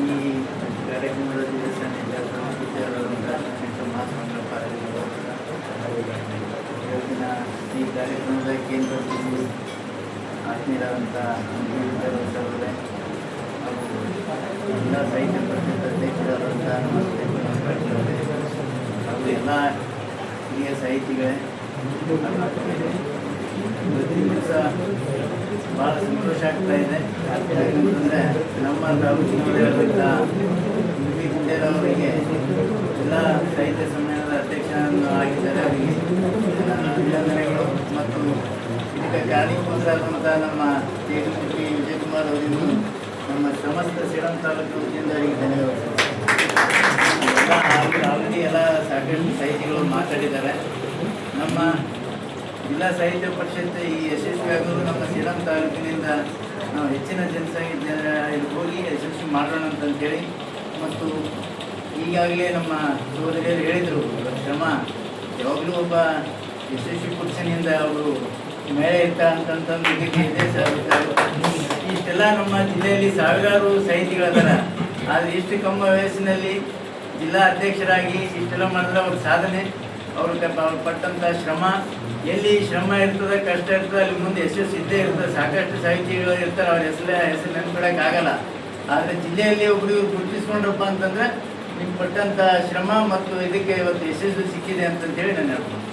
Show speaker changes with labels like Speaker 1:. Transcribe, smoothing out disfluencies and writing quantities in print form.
Speaker 1: ಈ ಕಾರ್ಯಕ್ರಮದ ದಿವಸದಿಂದ ಇವತ್ತಿನ ಈ ಕಾರ್ಯಕ್ರಮದ ಕೇಂದ್ರ ಬಿಂದು ಆತ್ಮೀಯರಾದಂಥ ಅಂಬೇಡ್ಕರ್ ಹಾಗೂ ಎಲ್ಲ ಸಾಹಿತ್ಯ ಪರಿಷತ್ ಅಧ್ಯಕ್ಷರಾದಂಥ ಹಾಗೂ ಎಲ್ಲ ಹಿರಿಯ ಸಾಹಿತಿಗಳೇ ಇವತ್ತಿನ ದಿವಸ ಭಾಳ ಸಂತೋಷ ಆಗ್ತಾ ಇದೆ. ಯಾಕಂತಂದರೆ ನಮ್ಮ ತಾಲೂಕಿನವರಾದಂಥ ಪಿ ಗುಂಡೇರವರಿಗೆ ಎಲ್ಲ ಸಾಹಿತ್ಯ ಸಮ್ಮೇಳನದ ಅಧ್ಯಕ್ಷರನ್ನು ಆಗಿದ್ದಾರೆ. ಅವರಿಗೆ ಅಭಿನಂದನೆಗಳು ಮತ್ತು ಇದಕ್ಕೆ ಕಾರಣೀಭೂತರಾದಂಥ ನಮ್ಮ ಶ್ರೀ ವಿಜಯಕುಮಾರ್ ಅವರಿಗೂ ನಮ್ಮ ಸಮಸ್ತ ಸೇಡಂ ತಾಲೂಕು ವತಿಯಿಂದ ಅವರಿಗೆ ಧನ್ಯವಾದಗಳು. ಆಲ್ರೆಡಿ ಎಲ್ಲ ಸಾಕಷ್ಟು ಸಾಹಿತಿಗಳು ಮಾತಾಡಿದ್ದಾರೆ. ನಮ್ಮ ಜಿಲ್ಲಾ ಸಾಹಿತ್ಯ ಪರಿಷತ್ ಈ ಯಶಸ್ವಿಯಾಗೋದು ನಮ್ಮ ಸೇಡಂ ತಾಲೂಕಿನಿಂದ ನಾವು ಹೆಚ್ಚಿನ ಜನಸಂಖ್ಯೆ ಇಲ್ಲಿ ಹೋಗಿ ಯಶಸ್ವಿ ಮಾಡೋಣ ಅಂತಂತೇಳಿ ಮತ್ತು ಈಗಾಗಲೇ ನಮ್ಮ ಸಹೋದರಿಯರು ಹೇಳಿದರು, ಶ್ರಮ ಯಾವಾಗಲೂ ಒಬ್ಬ ಯಶಸ್ವಿ ಪುರುಷನಿಂದ ಅವರು ಮೇಳೆ ಇರ್ತ ಅಂತಂತಂದು ಇದಕ್ಕೆ ಇದೆ ಸರ್. ಇಷ್ಟೆಲ್ಲ ನಮ್ಮ ಜಿಲ್ಲೆಯಲ್ಲಿ ಸಾವಿರಾರು ಸಾಹಿತಿಗಳಿದಾರ. ಆದರೆ ಇಷ್ಟು ಕಮ್ಮ ವಯಸ್ಸಿನಲ್ಲಿ ಜಿಲ್ಲಾ ಅಧ್ಯಕ್ಷರಾಗಿ ಇಷ್ಟೆಲ್ಲ ಮಾಡಿದ್ರೆ ಅವ್ರ ಸಾಧನೆ, ಅವ್ರು ಪಟ್ಟಂಥ ಶ್ರಮ, ಎಲ್ಲಿ ಶ್ರಮ ಇರ್ತದೆ ಕಷ್ಟ ಇರ್ತದೆ ಅಲ್ಲಿ ಮುಂದೆ ಯಶಸ್ಸು ಇದ್ದೇ ಇರ್ತದೆ. ಸಾಕಷ್ಟು ಸಾಹಿತಿಗಳು ಇರ್ತಾರೆ, ಅವ್ರ ಹೆಸರು ನೆನ್ಕೊಳಕ್ಕಾಗಲ್ಲ. ಆದರೆ ಜಿಲ್ಲೆಯಲ್ಲಿ ಒಬ್ಬರು ಗುರುತಿಸ್ಕೊಂಡ್ರಪ್ಪ ಅಂತಂದರೆ ನಿಮ್ಮ ಪಟ್ಟಂಥ ಶ್ರಮ ಮತ್ತು ಇದಕ್ಕೆ ಇವತ್ತು ಯಶಸ್ಸು ಸಿಕ್ಕಿದೆ ಅಂತಂತೇಳಿ ನಾನು ಹೇಳ್ತೀನಿ.